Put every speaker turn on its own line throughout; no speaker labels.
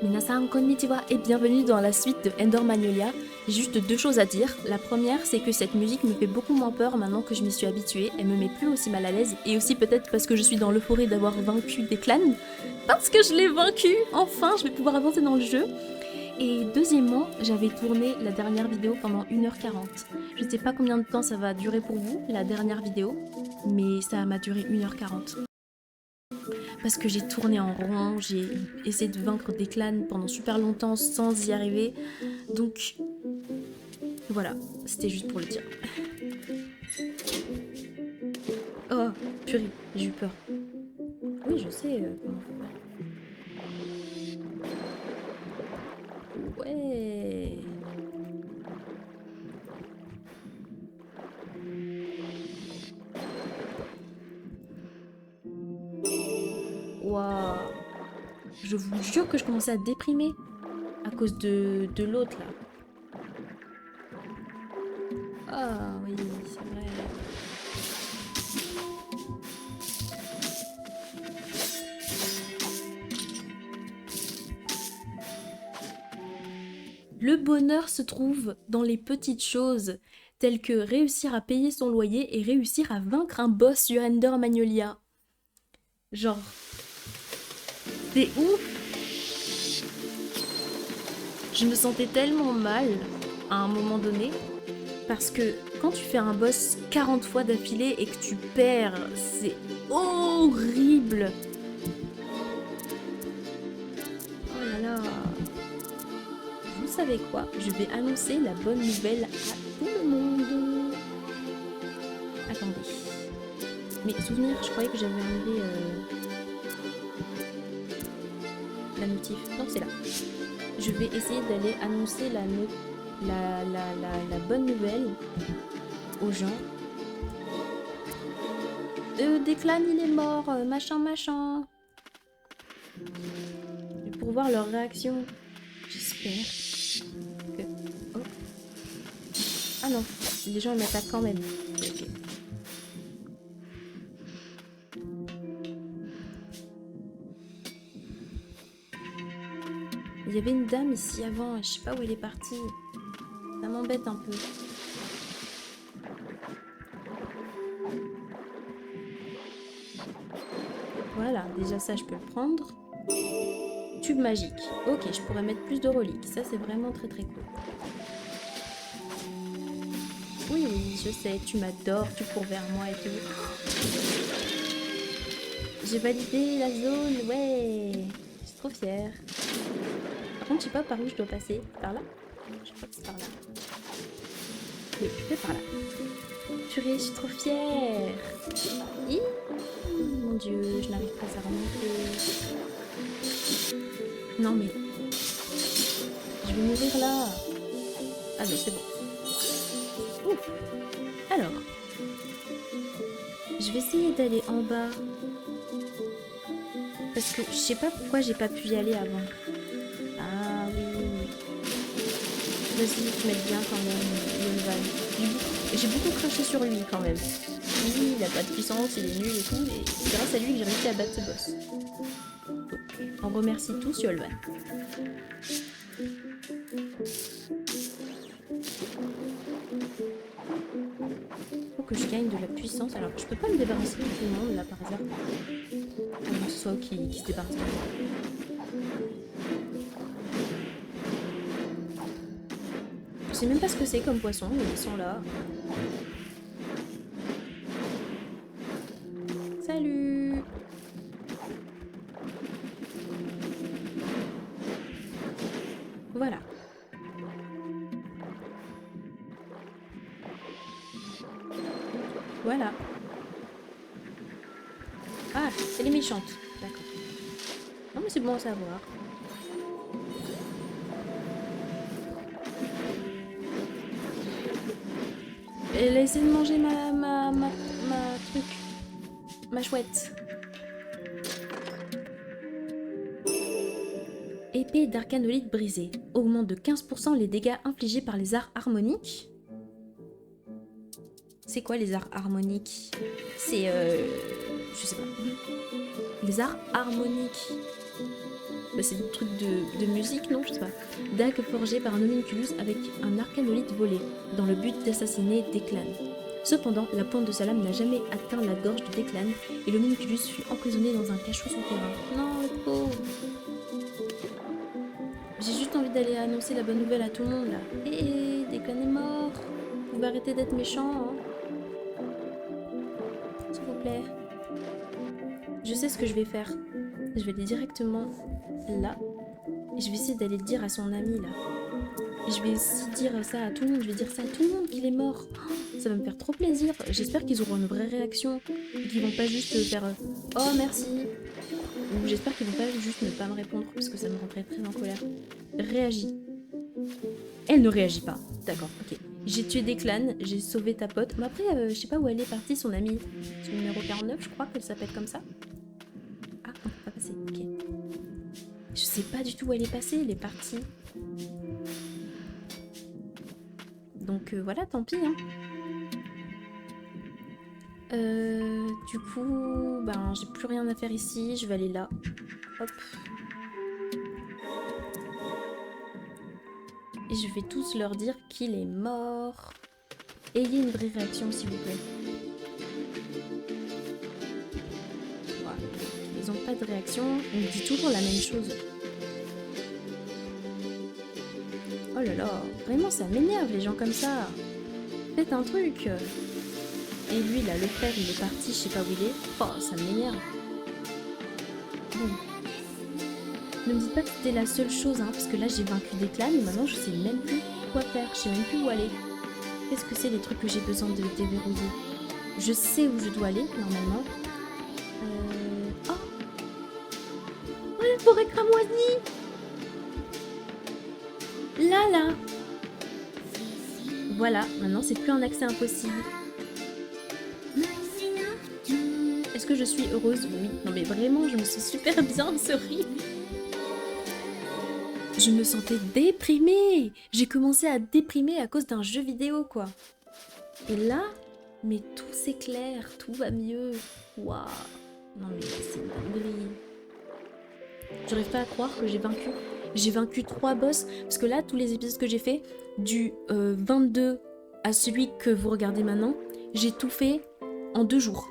Minasan konnichiwa et bienvenue dans la suite de Ender Magnolia. J'ai juste deux choses à dire. La première, c'est que cette musique me fait beaucoup moins peur maintenant que je m'y suis habituée. Elle me met plus aussi mal à l'aise. Et aussi peut-être parce que je suis dans l'euphorie d'avoir vaincu des clans. Parce que je l'ai vaincu. Enfin, je vais pouvoir avancer dans le jeu. Et deuxièmement, j'avais tourné la dernière vidéo pendant 1h40. Je ne sais pas combien de temps ça va durer pour vous, la dernière vidéo. Mais ça m'a duré 1h40. Parce que j'ai tourné en rond, j'ai essayé de vaincre des clans pendant super longtemps sans y arriver. Donc voilà, c'était juste pour le dire. Oh, purée, j'ai eu peur. Oui, je sais comment faire. Ouais. Waouh. Je vous jure que je commençais à déprimer à cause de l'autre là. Ah oui, c'est vrai. Le bonheur se trouve dans les petites choses, telles que réussir à payer son loyer et réussir à vaincre un boss sur Ender Magnolia. Genre, c'est ouf. Je me sentais tellement mal à un moment donné, parce que quand tu fais un boss 40 fois d'affilée et que tu perds, c'est horrible. Oh là là. Vous savez quoi? Je vais annoncer la bonne nouvelle à tout le monde. Attendez. Mais souvenir, je croyais que j'avais enlevé la notif. Non, c'est là. Je vais essayer d'aller annoncer la bonne nouvelle aux gens. Declan, il est mort, machin. Pour voir leur réaction. J'espère que... Oh. Ah non, les gens ils m'attaquent quand même. Okay. Il y avait une dame ici avant, je sais pas où elle est partie. Ça m'embête un peu. Voilà, déjà ça je peux le prendre. Tube magique. Ok, je pourrais mettre plus de reliques. Ça c'est vraiment très cool. Oui, je sais, tu m'adores, tu cours vers moi et tout. J'ai validé la zone, ouais. Je suis trop fière. Par contre, je sais pas par où je dois passer. Par là? Je crois que c'est par là. Oui, c'est par là. Purée, je suis trop fière. Hi, mon dieu, je n'arrive pas à remonter. Non mais... Je vais mourir là. Ah mais c'est bon. Ouf. Alors... Je vais essayer d'aller en bas. Parce que je sais pas pourquoi j'ai pas pu y aller avant. Ah oui. Vas-y, tu m'aides bien quand même, Yonvan. J'ai beaucoup craché sur lui quand même. Oui, il a pas de puissance, il est nul et tout, et c'est grâce à lui que j'ai réussi à battre ce boss. Donc, on remercie tous Yolvan. Faut que je gagne de la puissance. Alors, je peux pas me débarrasser de tout le monde là par hasard. Ah, ce soit qui se débarrasse de moi. Je sais même pas ce que c'est comme poisson, mais ils sont là. Salut! Voilà. Voilà. Ah, c'est les méchantes. D'accord. Non mais c'est bon à savoir. Elle a essayé de manger ma truc. Ma chouette. Épée d'arcanolite brisée. Augmente de 15% les dégâts infligés par les arts harmoniques. C'est quoi les arts harmoniques? C'est je sais pas. Les arts harmoniques. Bah, c'est des trucs de musique, non? Je sais pas. Dague forgée par un homunculus avec un arcanolite volé, dans le but d'assassiner Declan. Cependant, la pointe de sa lame n'a jamais atteint la gorge de Declan, et l'homunculus fut emprisonné dans un cachot souterrain. Non, le pauvre! J'ai juste envie d'aller annoncer la bonne nouvelle à tout le monde, là. Hé, Declan est mort! Vous pouvez arrêter d'être méchant, hein? S'il vous plaît. Je sais ce que je vais faire. Je vais aller directement là. Et je vais essayer d'aller le dire à son ami là. Et je vais aussi dire ça à tout le monde. Je vais dire ça à tout le monde qu'il est mort. Oh, ça va me faire trop plaisir. J'espère qu'ils auront une vraie réaction. Et qu'ils vont pas juste faire oh merci. Ou j'espère qu'ils vont pas juste ne pas me répondre. Parce que ça me rendrait très en colère. Réagis. Elle ne réagit pas. D'accord, ok. J'ai tué Declan, j'ai sauvé ta pote. Mais après, je sais pas où elle est partie, son amie. Son numéro 49, je crois qu'elle s'appelle comme ça. Ah, on peut pas passer, ok. Je sais pas du tout où elle est passée, elle est partie. Donc voilà, tant pis. Hein. Du coup, ben j'ai plus rien à faire ici, je vais aller là. Hop. Et je vais tous leur dire qu'il est mort. Ayez une vraie réaction s'il vous plaît. Voilà. Ils n'ont pas de réaction, on me dit toujours la même chose. Oh là là, vraiment ça m'énerve les gens comme ça. Faites un truc. Et lui là, le frère il est parti, je sais pas où il est. Oh ça m'énerve. Bon. Ne me dites pas que c'était la seule chose, hein, parce que là j'ai vaincu Declan et maintenant je sais même plus quoi faire, je sais même plus où aller. Qu'est-ce que c'est les trucs que j'ai besoin de déverrouiller? Je sais où je dois aller normalement. Oh, oh la forêt cramoisie. Là. Voilà, maintenant c'est plus un accès impossible. Est-ce que je suis heureuse? Oui. Non mais vraiment, je me sens super bien, ce rire. Je me sentais déprimée. J'ai commencé à déprimer à cause d'un jeu vidéo, quoi. Et là, mais tout s'éclaire, tout va mieux. Waouh. Non mais c'est une dinguerie. J'arrive pas à croire que j'ai vaincu. J'ai vaincu 3 boss. Parce que là, tous les épisodes que j'ai fait, du 22 à celui que vous regardez maintenant, j'ai tout fait en 2 jours.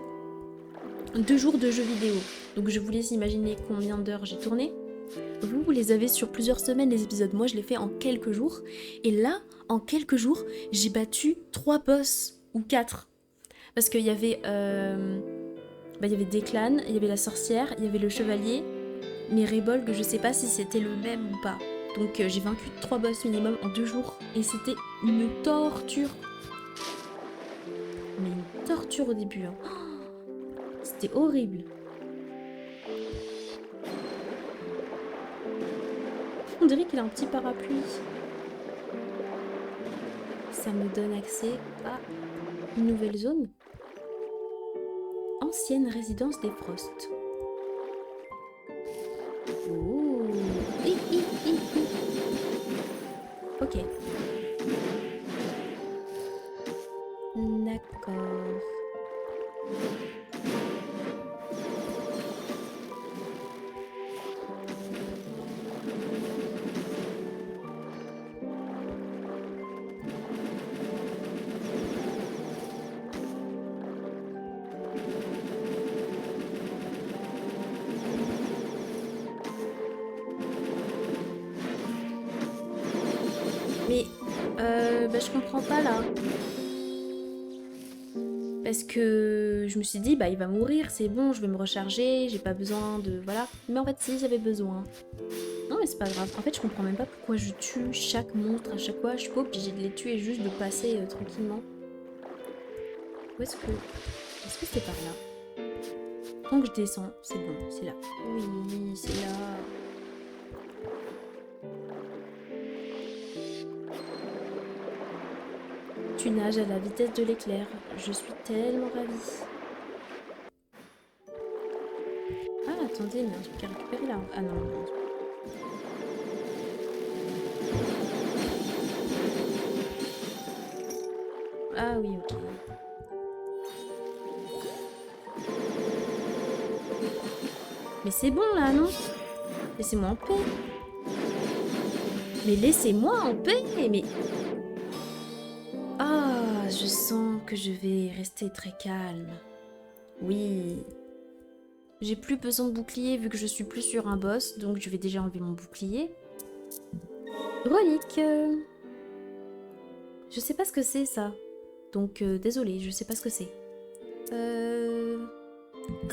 2 jours de jeu vidéo. Donc je vous laisse imaginer combien d'heures j'ai tourné. Vous les avez sur plusieurs semaines les épisodes. Moi, je les fais en quelques jours. Et là, en quelques jours, j'ai battu 3 boss. Ou 4. Parce qu'il y avait... il y avait Declan, il y avait la sorcière, il y avait le chevalier. Mais Rebolg, je sais pas si c'était le même ou pas. Donc j'ai vaincu 3 boss minimum en 2 jours. Et c'était une torture. Mais une torture au début. Hein. C'était horrible. On dirait qu'il a un petit parapluie. Ça me donne accès à une nouvelle zone. Ancienne résidence des Frost. Ouh. Ok. D'accord. Mais je comprends pas là. Parce que je me suis dit, bah il va mourir, c'est bon, je vais me recharger, j'ai pas besoin de... Voilà. Mais en fait si, j'avais besoin. Non mais c'est pas grave. En fait je comprends même pas pourquoi je tue chaque monstre à chaque fois. Je suis pas obligée de les tuer, juste de passer tranquillement. Où est-ce que... Est-ce que c'est par là? Tant que je descends, c'est bon, c'est là. Oui, c'est là. Tu nages à la vitesse de l'éclair. Je suis tellement ravie. Ah, attendez, mais un truc à récupérer là. Ah non, non. Ah oui, ok. Mais c'est bon là, non? Laissez-moi en paix. Mais laissez-moi en paix. Mais... Ah, je sens que je vais rester très calme. Oui. J'ai plus besoin de bouclier vu que je suis plus sur un boss. Donc je vais déjà enlever mon bouclier. Relique. Je sais pas ce que c'est ça. Donc désolée, je sais pas ce que c'est.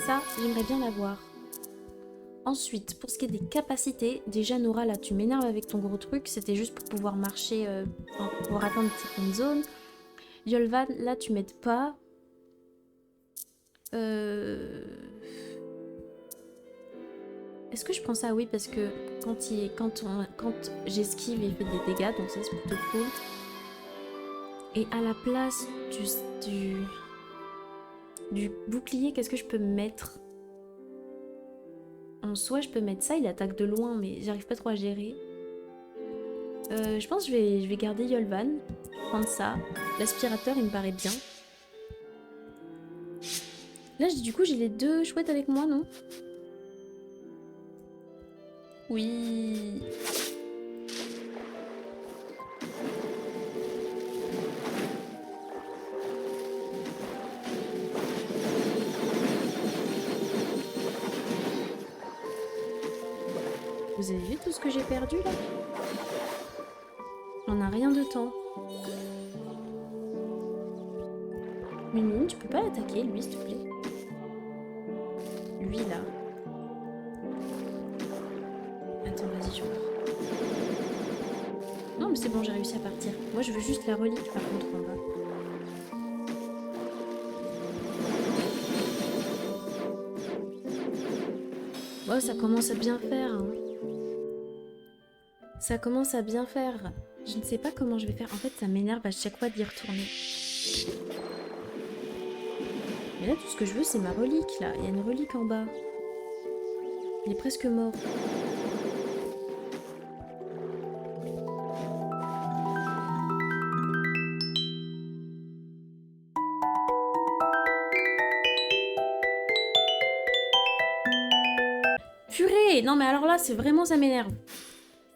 Ça, j'aimerais bien l'avoir. Ensuite, pour ce qui est des capacités, déjà Nora, là, tu m'énerves avec ton gros truc. C'était juste pour pouvoir marcher, pour pouvoir atteindre certaines zones. Yolvan, là, tu m'aides pas. Est-ce que je prends ça? Oui, parce que quand j'esquive, il fait des dégâts, donc ça, c'est plutôt cool. Et à la place du bouclier, qu'est-ce que je peux mettre? En soi, je peux mettre ça, il attaque de loin, mais j'arrive pas trop à gérer. Je pense que je vais garder Yolvan, prendre ça. L'aspirateur, il me paraît bien. Là, du coup, j'ai les deux chouettes avec moi, non? Oui. Vous avez vu tout ce que j'ai perdu, là? On n'a rien de temps. Mimine, tu peux pas l'attaquer, lui, s'il te plaît? Lui, là. Attends, vas-y, je pars. Non, mais c'est bon, j'ai réussi à partir. Moi, je veux juste la relique, par contre, en bas. Oh, ça commence à bien faire, hein. Ça commence à bien faire. Je ne sais pas comment je vais faire. En fait, ça m'énerve à chaque fois d'y retourner. Mais là, tout ce que je veux, c'est ma relique, là. Il y a une relique en bas. Il est presque mort. Purée! Non, mais alors là, c'est vraiment... ça m'énerve.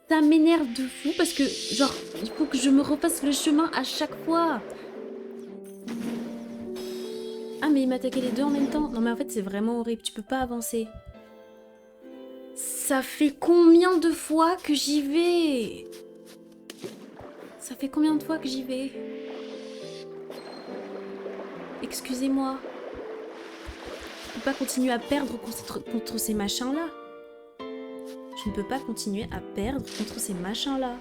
Ça m'énerve de fou parce que, genre, il faut que je me repasse le chemin à chaque fois. Ah, mais il m'attaquait les deux en même temps. Non, mais en fait, c'est vraiment horrible. Tu peux pas avancer. Ça fait combien de fois que j'y vais? Ça fait combien de fois que j'y vais? Excusez-moi. Je peux pas continuer à perdre contre ces machins-là. Je ne peux pas continuer à perdre contre ces machins-là.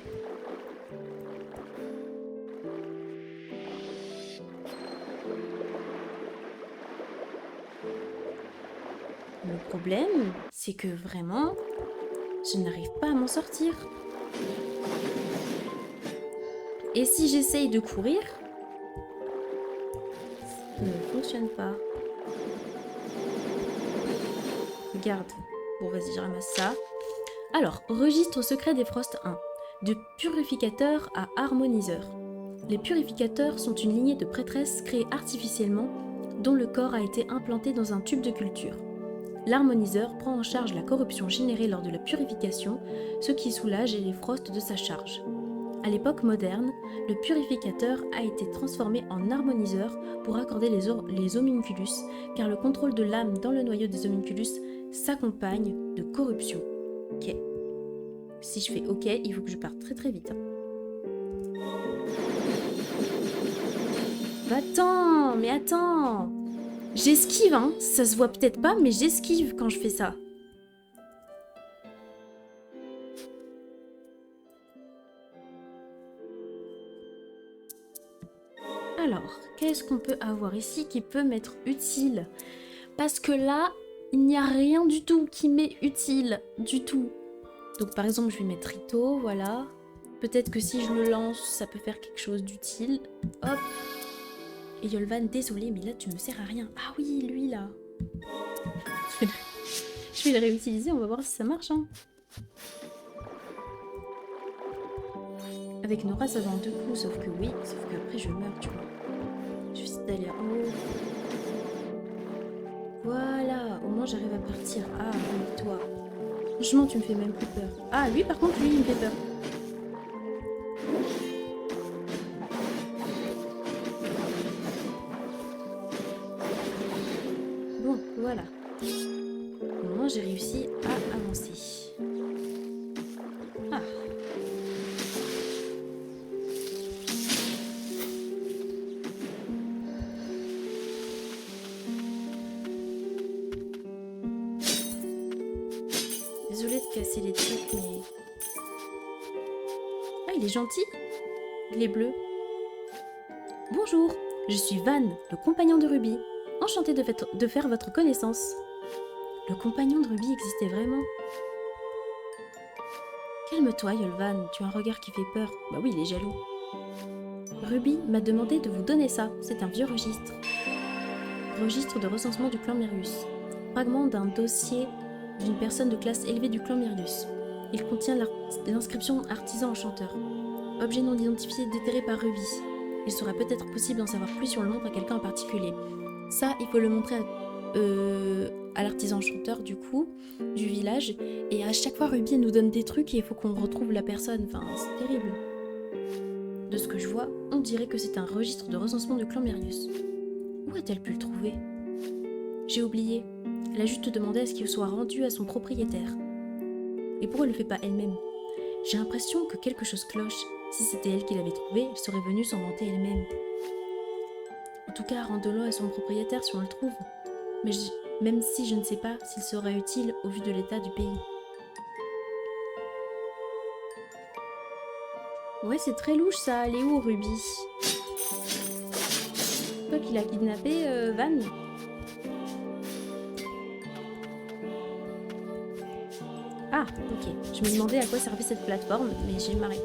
Le problème, c'est que vraiment, je n'arrive pas à m'en sortir. Et si j'essaye de courir, ça ne fonctionne pas. Regarde. Bon, vas-y, je ramasse ça. Alors, registre secret des Frost 1. De purificateur à harmoniseur. Les purificateurs sont une lignée de prêtresses créées artificiellement, dont le corps a été implanté dans un tube de culture. L'harmoniseur prend en charge la corruption générée lors de la purification, ce qui soulage les Frost de sa charge. À l'époque moderne, le purificateur a été transformé en harmoniseur pour accorder les homunculus, car le contrôle de l'âme dans le noyau des homunculus s'accompagne de corruption. Ok. Si je fais ok, il faut que je parte très très vite. Attends, mais attends. J'esquive, hein. Ça se voit peut-être pas, mais j'esquive quand je fais ça. Alors, qu'est-ce qu'on peut avoir ici qui peut m'être utile? Parce que là, il n'y a rien du tout qui m'est utile. Du tout. Donc par exemple, je vais mettre Rito, voilà. Peut-être que si je le lance, ça peut faire quelque chose d'utile. Hop. Et Yolvan, désolé, mais là, tu me sers à rien. Ah oui, lui, là. Je vais le réutiliser, on va voir si ça marche, hein. Avec Nora, ça va en deux coups, sauf que oui, sauf qu'après, je meurs, tu vois. Je vais essayer d'aller en haut. Voilà, au moins, j'arrive à partir. Ah, oui, toi. Franchement, tu me fais même plus peur. Ah, lui, par contre, lui, il me fait peur. Bon, voilà. Au moins, j'ai réussi à avancer. Ah. Désolée de casser les trucs, mais... Ah, il est gentil. Il est bleu. Bonjour, je suis Van, le compagnon de Ruby. Enchantée de faire votre connaissance. Le compagnon de Ruby existait vraiment. Calme-toi, Yolvan, tu as un regard qui fait peur. Bah oui, il est jaloux. Ruby m'a demandé de vous donner ça. C'est un vieux registre. Registre de recensement du clan Mirius. Fragment d'un dossier d'une personne de classe élevée du clan Mirius. Il contient l'inscription artisan enchanteur. Objet non identifié déterré par Ruby. Il sera peut-être possible d'en savoir plus si on le montre à quelqu'un en particulier. Ça, il faut le montrer à l'artisan enchanteur du coup, du village. Et à chaque fois, Ruby elle nous donne des trucs et il faut qu'on retrouve la personne. Enfin, c'est terrible. De ce que je vois, on dirait que c'est un registre de recensement du clan Mirius. Où a-t-elle pu le trouver? J'ai oublié. Elle a juste demandé à ce qu'il soit rendu à son propriétaire. Et pourquoi elle le fait pas elle-même? J'ai l'impression que quelque chose cloche. Si c'était elle qui l'avait trouvé, elle serait venue s'en vanter elle-même. En tout cas, rends-le à son propriétaire si on le trouve. Mais même si je ne sais pas s'il sera utile au vu de l'état du pays. Ouais, c'est très louche ça. Elle est où, Ruby? Toi qui l'as kidnappé, Van? Ah, ok. Je me demandais à quoi servait cette plateforme, mais j'ai marré.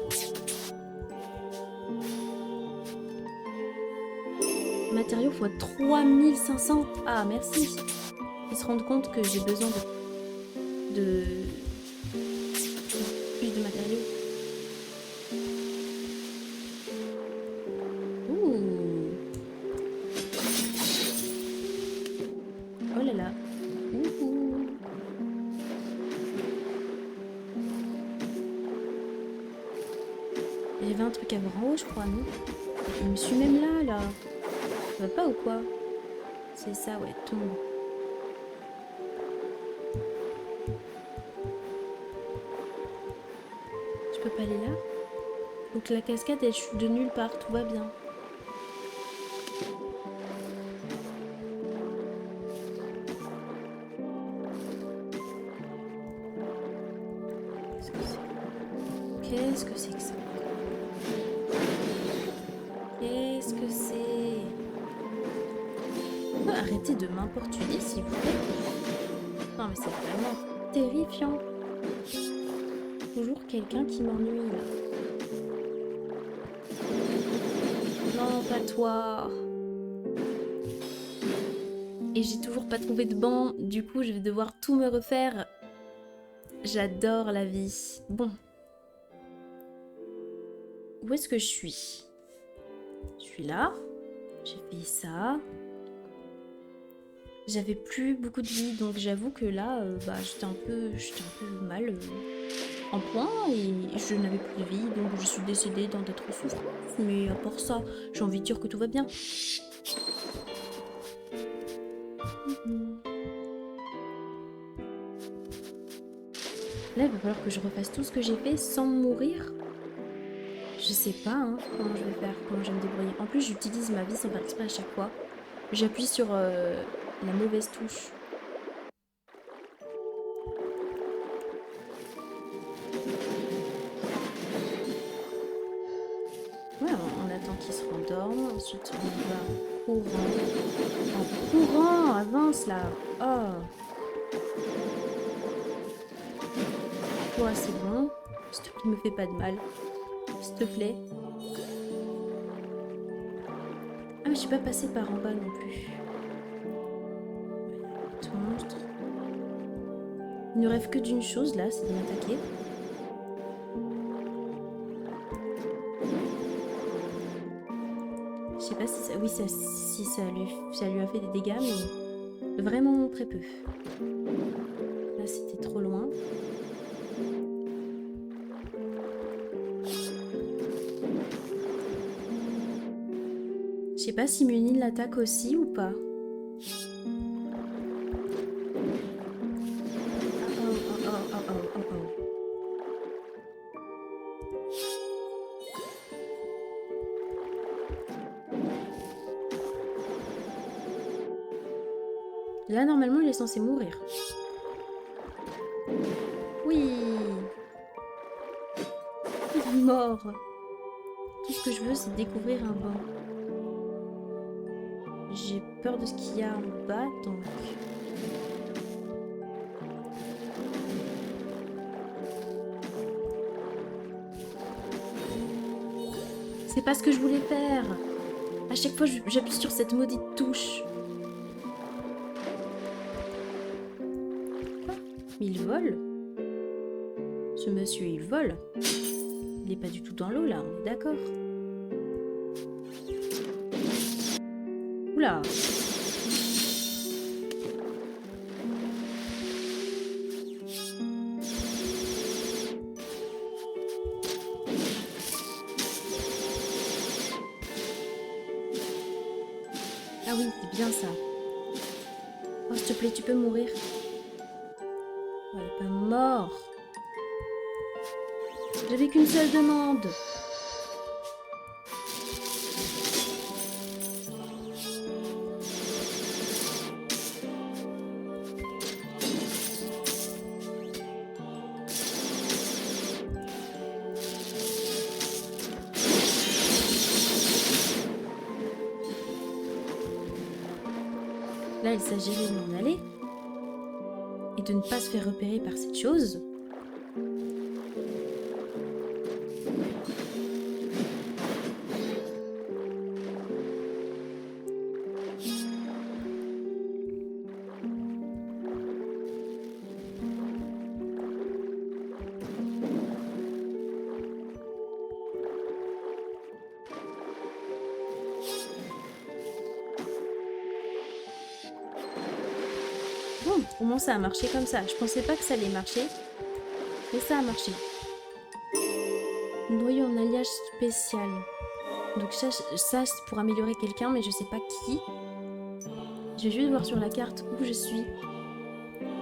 Matériaux x 3500. Ah, merci. Ils se rendent compte que j'ai besoin de plus de matériaux. Ouh. Oh là là. Ouh. Il y avait un truc à voir en haut, je crois, non? Il me suit même là. Ça va pas ou quoi? C'est ça, ouais, tombe. Je peux pas aller là? Donc la cascade, elle chute de nulle part, tout va bien. Qu'est-ce que c'est que ça? Qu'est-ce que c'est? Arrêtez de m'importuner, s'il vous plaît. Non, mais c'est vraiment terrifiant. Toujours quelqu'un qui m'ennuie, là. Non, pas toi. Et j'ai toujours pas trouvé de banc. Du coup, je vais devoir tout me refaire. J'adore la vie. Bon. Où est-ce que je suis? Je suis là. J'ai fait ça. J'avais plus beaucoup de vie, donc j'avoue que là, j'étais un peu mal en point et je n'avais plus de vie, donc je suis décédée dans des trop souffrances. Mais à part ça, j'ai envie de dire que tout va bien. Là, il va falloir que je refasse tout ce que j'ai fait sans mourir. Je sais pas comment je vais faire, comment je vais me débrouiller. En plus, j'utilise ma vie sans faire exprès à chaque fois. J'appuie sur la mauvaise touche. Ouais, on attend qu'il se rendorme. Ensuite, on va en courant. En courant, avance là. Oh. Ouais, c'est bon. S'il te plaît, me fais pas de mal. S'il te plaît. Ah, mais je suis pas passée par en bas non plus. Tout monstre. Il ne rêve que d'une chose là, c'est de m'attaquer. Je sais pas si ça, oui, si ça lui a fait des dégâts, mais vraiment très peu. Là, c'était trop loin. Je sais pas si Munin l'attaque aussi ou pas. Là, normalement, il est censé mourir. Oui. Il est mort. Tout ce que je veux, c'est découvrir un banc. J'ai peur de ce qu'il y a en bas, donc... C'est pas ce que je voulais faire. À chaque fois, j'appuie sur cette maudite touche. Quoi? Mais il vole? Ce monsieur, il vole? Il est pas du tout dans l'eau, là, on est d'accord? Oula! Ah oui, c'est bien ça. Oh, s'il te plaît, tu peux mourir. Oh, il est pas mort. J'avais qu'une seule demande. Là, il s'agirait de m'en aller et de ne pas se faire repérer par cette chose. Bon, au moins ça a marché comme ça. Je pensais pas que ça allait marcher, mais ça a marché. Noyau en alliage spécial. Donc ça c'est pour améliorer quelqu'un, mais je sais pas qui. Je vais juste voir sur la carte où je suis.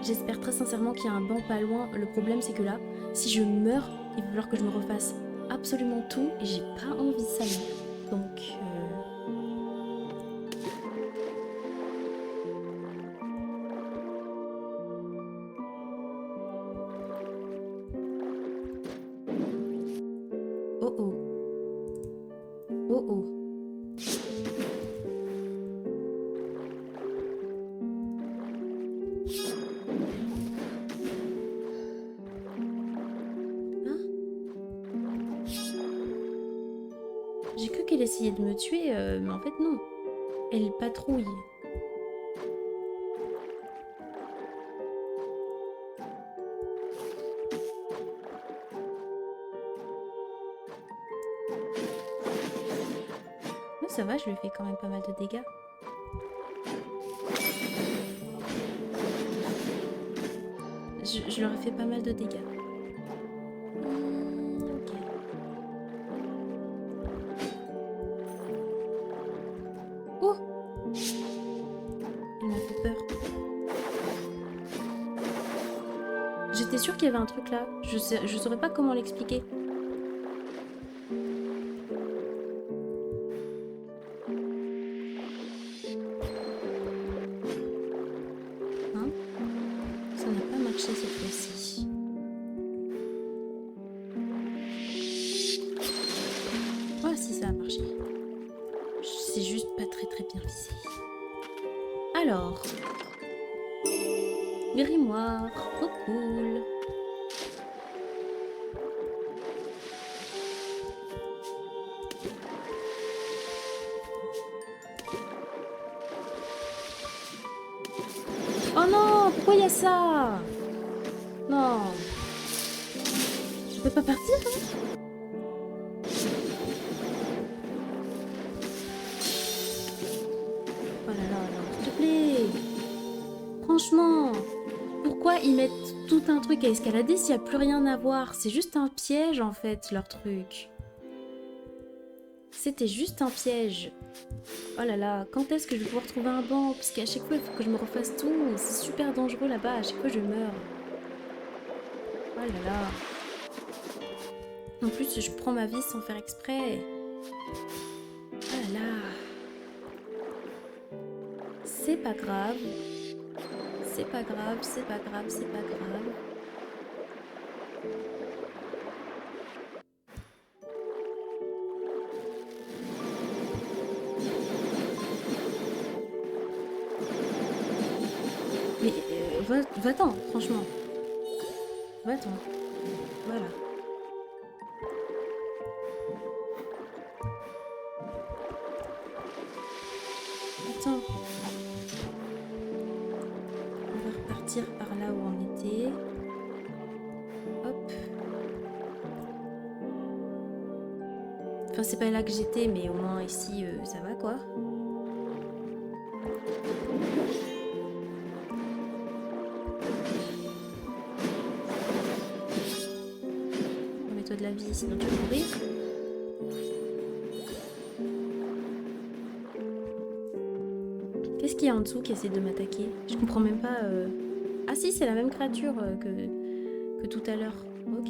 J'espère très sincèrement qu'il y a un banc pas loin. Le problème c'est que là, si je meurs, il va falloir que je me refasse absolument tout et j'ai pas envie de ça. Donc... Oh oh. Oh oh. Hein? J'ai cru qu'elle essayait de me tuer, mais en fait non. Elle patrouille. Ça va, je lui ai fait quand même pas mal de dégâts. Je leur ai fait pas mal de dégâts. Ok. Oh! Elle m'a fait peur. J'étais sûre qu'il y avait un truc là. Je saurais pas comment l'expliquer. Cette fois-ci. Voilà si ça a marché. C'est juste pas très bien visé. Alors. Grimoire, trop cool. Oh non, pourquoi il y a ça? Non. Je peux pas partir, hein? Oh là là, s'il te plaît. Franchement, pourquoi ils mettent tout un truc à escalader s'il n'y a plus rien à voir. C'est juste un piège en fait, leur truc. C'était juste un piège. Oh là là, quand est-ce que je vais pouvoir trouver un banc? Parce qu'à chaque fois, il faut que je me refasse tout. Et c'est super dangereux là-bas. À chaque fois, je meurs. Oh là là. En plus, je prends ma vie sans faire exprès. Oh là là. C'est pas grave. C'est pas grave, c'est pas grave, c'est pas grave. Mais va-t'en, franchement. Va-t'en. Voilà. Attends. On va repartir par là où on était. Hop. Enfin, c'est pas là que j'étais, mais au moins ici, ça va quoi. Remets-toi de la vie, sinon tu vas mourir. Qu'est-ce qu'il y a en dessous qui essaie de m'attaquer? Je comprends même pas. Ah si, c'est la même créature que tout à l'heure. Ok.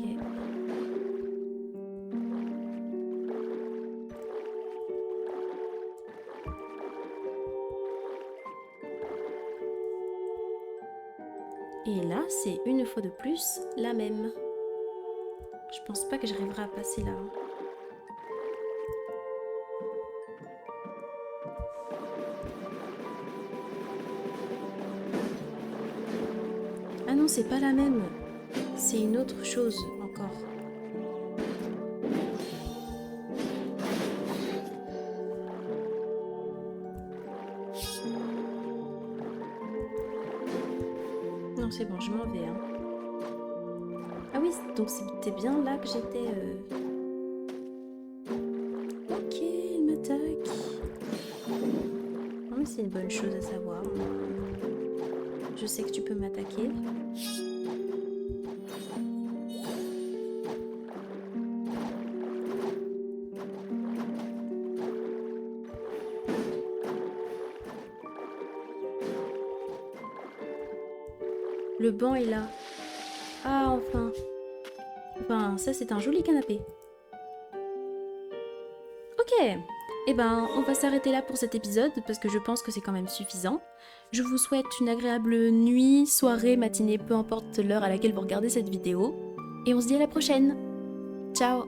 Et là, c'est une fois de plus la même. Je pense pas que j'arriverai à passer là. Ah non, c'est pas la même. C'est une autre chose encore. Non, c'est bon, je m'en vais. Hein. Ah oui, donc c'était bien là que j'étais... Ok, il m'attaque. Non, mais c'est une bonne chose à savoir. Je sais que tu peux m'attaquer. Le banc est là. Ah, enfin. Enfin, ça, c'est un joli canapé. Ok. Eh ben, on va s'arrêter là pour cet épisode, parce que je pense que c'est quand même suffisant. Je vous souhaite une agréable nuit, soirée, matinée, peu importe l'heure à laquelle vous regardez cette vidéo. Et on se dit à la prochaine. Ciao.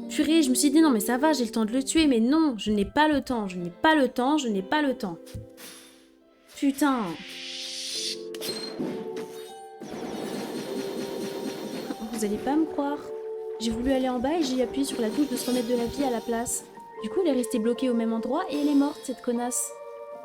Purée, je me suis dit non mais ça va, j'ai le temps de le tuer, mais non, je n'ai pas le temps, je n'ai pas le temps, je n'ai pas le temps. Putain. Vous allez pas me croire. J'ai voulu aller en bas et j'ai appuyé sur la touche de se remettre de la vie à la place. Du coup, elle est restée bloquée au même endroit et elle est morte, cette connasse.